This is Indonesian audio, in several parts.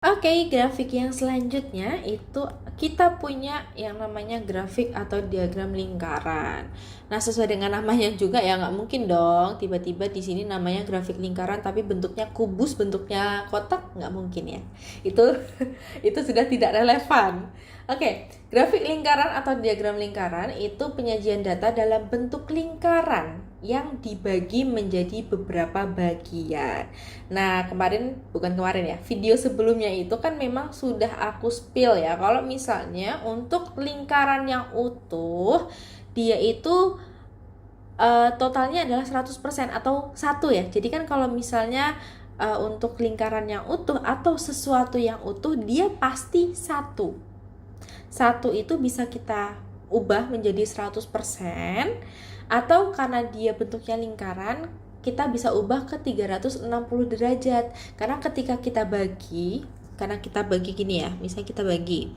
Oke, grafik yang selanjutnya itu kita punya yang namanya grafik atau diagram lingkaran. Nah, sesuai dengan namanya juga ya nggak mungkin dong tiba-tiba di sini namanya grafik lingkaran tapi bentuknya kubus, bentuknya kotak, nggak mungkin ya. Itu itu sudah tidak relevan. Oke, grafik lingkaran atau diagram lingkaran itu penyajian data dalam bentuk lingkaran yang dibagi menjadi beberapa bagian. Nah, bukan kemarin ya, video sebelumnya itu kan memang sudah aku spill ya. Kalau misalnya untuk lingkaran yang utuh, dia itu totalnya adalah 100% atau satu ya. Jadi kan kalau misalnya untuk lingkaran yang utuh atau sesuatu yang utuh, dia pasti satu. Satu itu bisa kita ubah menjadi 100%, atau karena dia bentuknya lingkaran, kita bisa ubah ke 360 derajat. Karena ketika kita bagi, gini ya, misalnya kita bagi,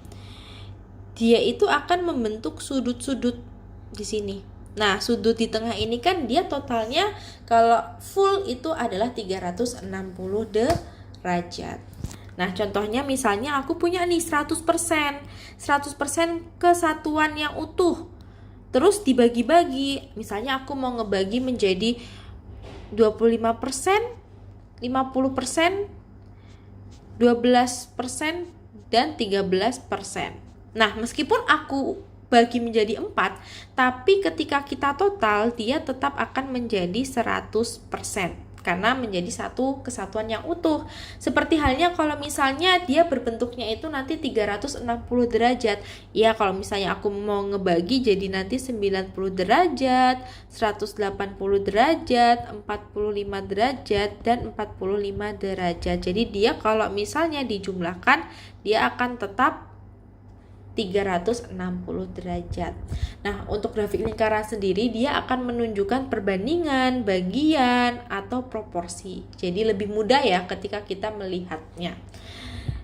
dia itu akan membentuk sudut-sudut di sini. Nah, sudut di tengah ini kan dia totalnya kalau full itu adalah 360 derajat. Nah, contohnya misalnya aku punya nih 100%. 100% kesatuan yang utuh. Terus dibagi-bagi. Misalnya aku mau ngebagi menjadi 25%, 50%, 12%, dan 13%. Nah, meskipun aku bagi menjadi 4, tapi ketika kita total, dia tetap akan menjadi 100%. Karena menjadi satu kesatuan yang utuh. Seperti halnya kalau misalnya dia berbentuknya itu nanti 360 derajat. Ya, kalau misalnya aku mau ngebagi jadi nanti 90 derajat, 180 derajat, 45 derajat, dan 45 derajat. Jadi dia kalau misalnya dijumlahkan, dia akan tetap 360 derajat. Nah, untuk grafik lingkaran sendiri dia akan menunjukkan perbandingan, bagian, atau proporsi. Jadi lebih mudah ya ketika kita melihatnya.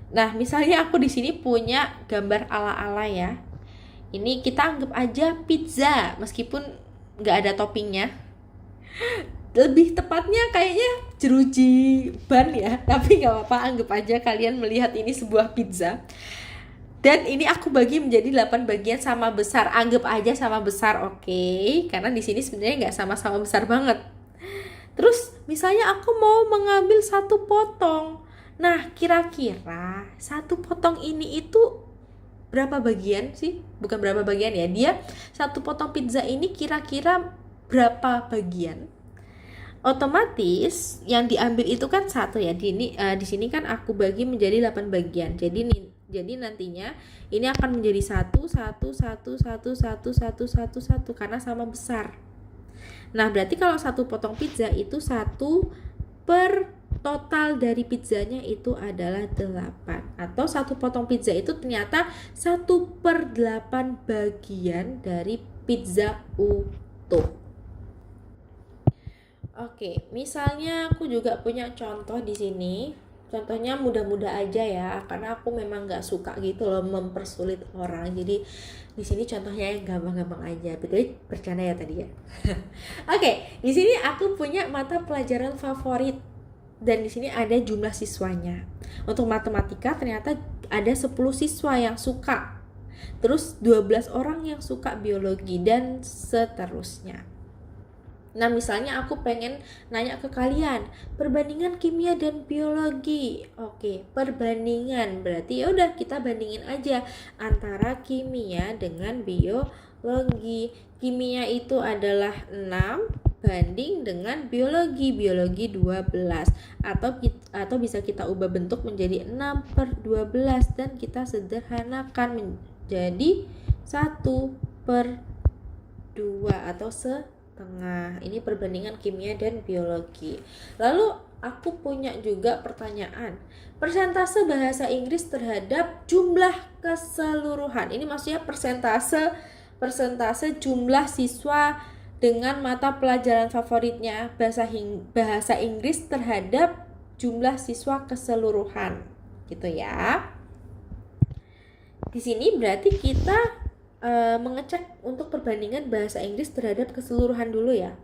Nah, misalnya aku di sini punya gambar ala-ala ya. Ini kita anggap aja pizza meskipun nggak ada toppingnya. Lebih tepatnya kayaknya jeruji ban ya, tapi nggak apa-apa, anggap aja kalian melihat ini sebuah pizza. Dan ini aku bagi menjadi 8 bagian sama besar. Anggap aja sama besar, oke? Karena di sini sebenarnya nggak sama-sama besar banget. Terus misalnya aku mau mengambil satu potong. Nah, kira-kira satu potong ini itu berapa bagian sih? Bukan berapa bagian ya. Dia satu potong pizza ini kira-kira berapa bagian? Otomatis yang diambil itu kan satu ya. Di sini kan aku bagi menjadi 8 bagian. Jadi nantinya ini akan menjadi satu karena sama besar. Nah, berarti kalau satu potong pizza itu 1/, total dari pizzanya itu adalah 8. Atau satu potong pizza itu ternyata 1/8 bagian dari pizza utuh. Oke, misalnya aku juga punya contoh di sini. Contohnya mudah-mudah aja ya, karena aku memang nggak suka gitu loh mempersulit orang. Jadi di sini contohnya yang gampang-gampang aja. Betul, bercanda ya tadi ya. Oke, di sini aku punya mata pelajaran favorit dan di sini ada jumlah siswanya. Untuk matematika ternyata ada 10 siswa yang suka. Terus 12 orang yang suka biologi dan seterusnya. Nah, misalnya aku pengen nanya ke kalian, perbandingan kimia dan biologi. Oke, perbandingan berarti ya udah kita bandingin aja antara kimia dengan biologi. Kimia itu adalah 6 banding dengan biologi 12, atau bisa kita ubah bentuk menjadi 6/12 dan kita sederhanakan menjadi 1/2 atau setengah. Ini perbandingan kimia dan biologi. Lalu aku punya juga pertanyaan, persentase bahasa Inggris terhadap jumlah keseluruhan. Ini maksudnya persentase jumlah siswa dengan mata pelajaran favoritnya bahasa Inggris terhadap jumlah siswa keseluruhan, gitu ya. Di sini berarti kita mengecek untuk perbandingan bahasa Inggris terhadap keseluruhan dulu ya.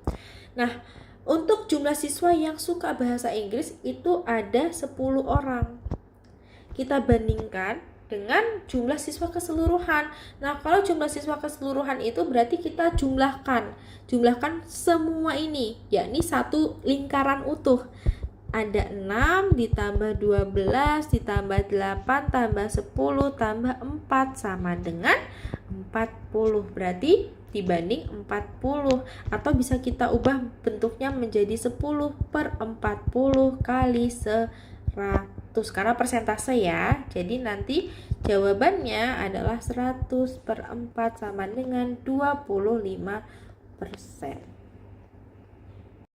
Nah, untuk jumlah siswa yang suka bahasa Inggris itu ada 10 orang. kita bandingkan dengan jumlah siswa keseluruhan. Nah, kalau jumlah siswa keseluruhan itu berarti kita jumlahkan semua ini, yakni satu lingkaran utuh. Ada 6 ditambah 12 ditambah 8 tambah 10 tambah 4 sama dengan 40. Berarti dibanding 40, atau bisa kita ubah bentuknya menjadi 10/40 kali 100 karena persentase ya. Jadi nanti jawabannya adalah 100/4 sama dengan 25%.